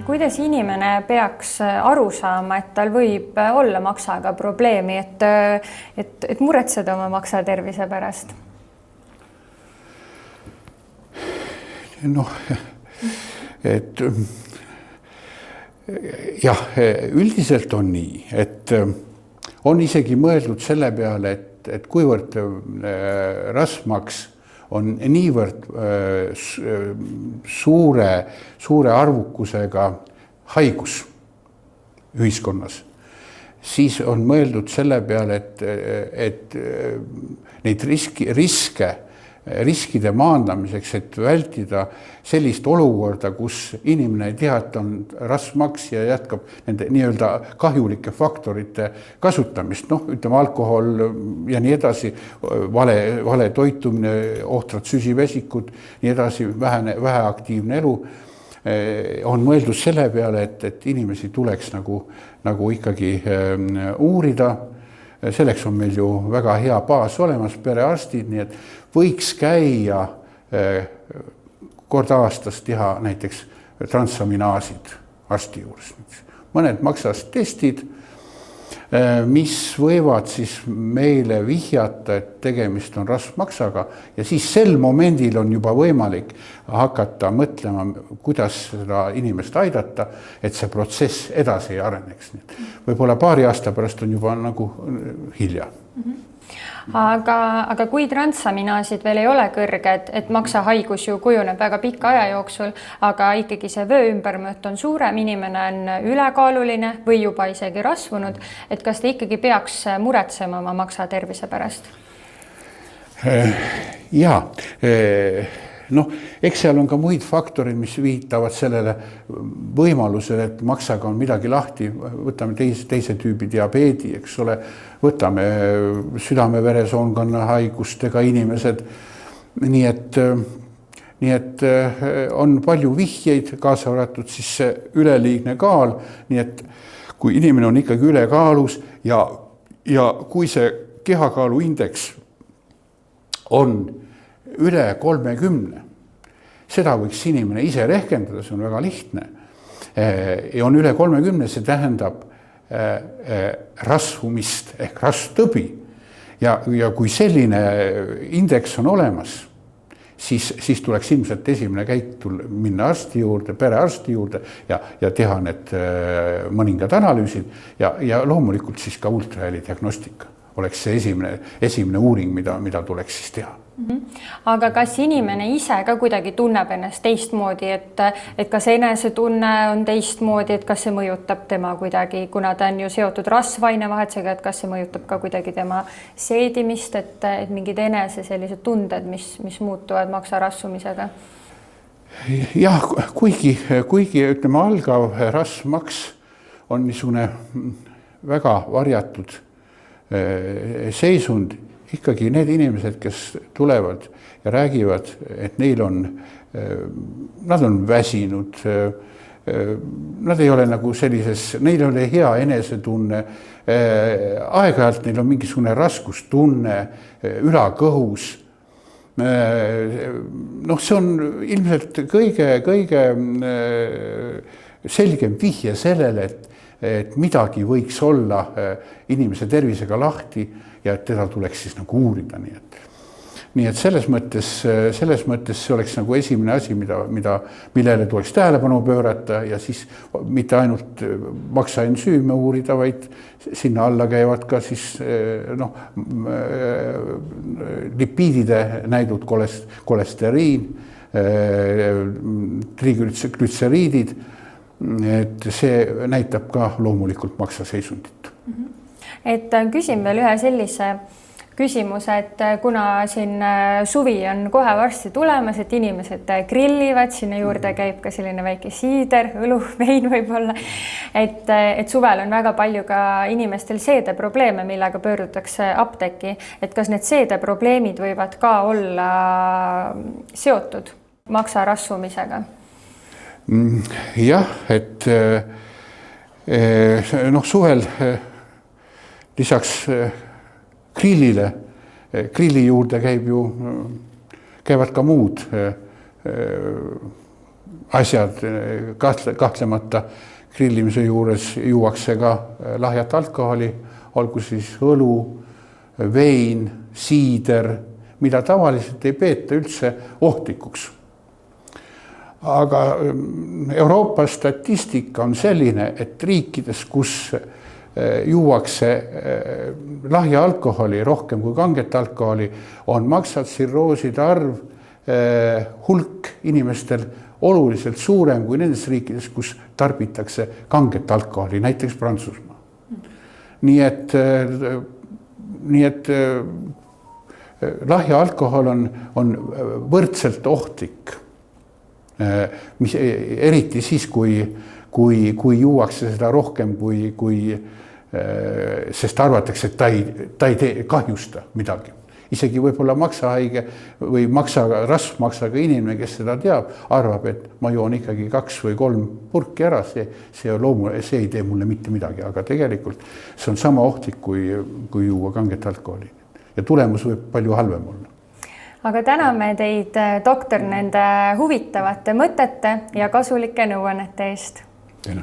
Kuidas inimene peaks aru saama, et tal võib olla maksaga probleemi, et muretseda oma maksatervise pärast? Noh, et jah, üldiselt on nii, et on isegi mõeldud selle peale, et kuivõrd rasvmaks on niivõrd suure arvukusega haigus ühiskonnas, siis on mõeldud selle peale, et neid riskide maandamiseks, et vältida sellist olukorda, kus inimene ei tea, et on rasvmaks ja jätkab nende nii-öelda kahjulike faktorite kasutamist, noh, ütleme alkohol ja nii edasi, vale toitumine, ohtrad süsivesikud, nii edasi, väheaktiivne elu, on mõeldud selle peale, et inimesi tuleks nagu ikkagi uurida. Selleks on meil ju väga hea baas olemas, perearstid, nii et võiks käia kord aastas teha näiteks transaminaasid arsti juures. Mõned maksas testid, mis võivad siis meile vihjata, et tegemist on rasvmaksaga ja siis sel momendil on juba võimalik hakata mõtlema, kuidas seda inimest aidata, et see protsess edasi ei areneks. Võib-olla paari aasta pärast on juba nagu hilja. Aga kui transaminaasid veel ei ole kõrged, et maksahaigus ju kujuneb väga pika aja jooksul, aga ikkagi see vöö ümbermõõt on suurem, inimene on ülekaaluline või juba isegi rasvunud, et kas ta ikkagi peaks muretsema oma maksatervise pärast? Jaa, noh, eks seal on ka muid faktorid, mis viitavad sellele võimalusele, et maksaga on midagi lahti, võtame teise tüübi diabeedi, eks ole, võtame südame-veresoonkonna haigustega inimesed, nii et on palju vihjeid, kaasa arvatud siis see üleliigne kaal, nii et kui inimene on ikkagi ülekaalus ja kui see kehakaaluindeks on üle 30, seda võiks inimene ise rehkendada, see on väga lihtne. Ja on üle 30, see tähendab rasvumist ehk rasvtõbi. Ja kui selline indeks on olemas, siis tuleks ilmselt esimene käik minna arsti juurde, perearsti juurde ja teha need mõningad analüüsid ja loomulikult siis ka ultraheli diagnostika oleks see esimene uuring, mida tuleks siis teha. Aga kas inimene ise ka kuidagi tunneb ennast teistmoodi, et kas enesetunne on teistmoodi, et kas see mõjutab tema kuidagi, kuna ta on ju seotud rasvainevahetusega, et kas see mõjutab ka kuidagi tema seedimist, et mingid enese sellised tunded, mis muutuvad maksarasvumisega? Jah, kuigi ütleme, algav rasvmaks on niisugune väga varjatud seisund, ikkagi need inimesed, kes tulevad ja räägivad, et nad on väsinud, nad ei ole nagu sellises, neil ei ole hea enesetunne, aeg-ajalt neil on mingisugune raskustunne ülakõhus. Noh, see on ilmselt kõige selgem vihje sellele, et midagi võiks olla inimese tervisega lahti ja et teda tuleks siis nagu uurida. Nii et selles mõttes see oleks nagu esimene asi, millele tuleks tähelepanu pöörata ja siis mitte ainult maksaensüüme uurida, vaid sinna alla käivad ka siis lipiidide näidud, kolesteriin, triglütseriidid, et see näitab ka loomulikult maksaseisundit. Et küsin veel ühe sellise küsimuse, et kuna siin suvi on kohe varsti tulemas, et inimesed grillivad, sinna juurde käib ka selline väike siider, õlu, vein võib-olla, et suvel on väga palju ka inimestel seedeprobleeme, millega pöördutakse apteeki, et kas need seedeprobleemid võivad ka olla seotud maksarasvumisega? Jah, et suvel lisaks grilli juurde käivad ka muud asjad, kahtlemata grillimise juures juuakse ka lahjat alkoholi, olgu siis õlu, vein, siider, mida tavaliselt ei peeta üldse ohtlikuks. Aga Euroopa statistika on selline, et riikides, kus juuakse lahja alkoholi rohkem kui kanget alkoholi, on maksattsirrooside arv, hulk inimestel oluliselt suurem kui nendes riikides, kus tarbitakse kanget alkoholi, näiteks Prantsusmaa. Nii et lahja alkohol on võrdselt ohtlik, mis eriti siis, kui juuakse seda rohkem, sest arvatakse, et ta ei kahjusta midagi. Isegi võib-olla maksahaige või rasvmaksaga inimene, kes seda teab, arvab, et ma joon ikkagi 2 või 3 purki ära, see ei tee mulle mitte midagi, aga tegelikult see on sama ohtlik, kui juua kanget alkoholi. Ja tulemus võib palju halvem olla. Aga täname teid, doktor, nende huvitavate mõtete ja kasulike nõuannete eest. Teile.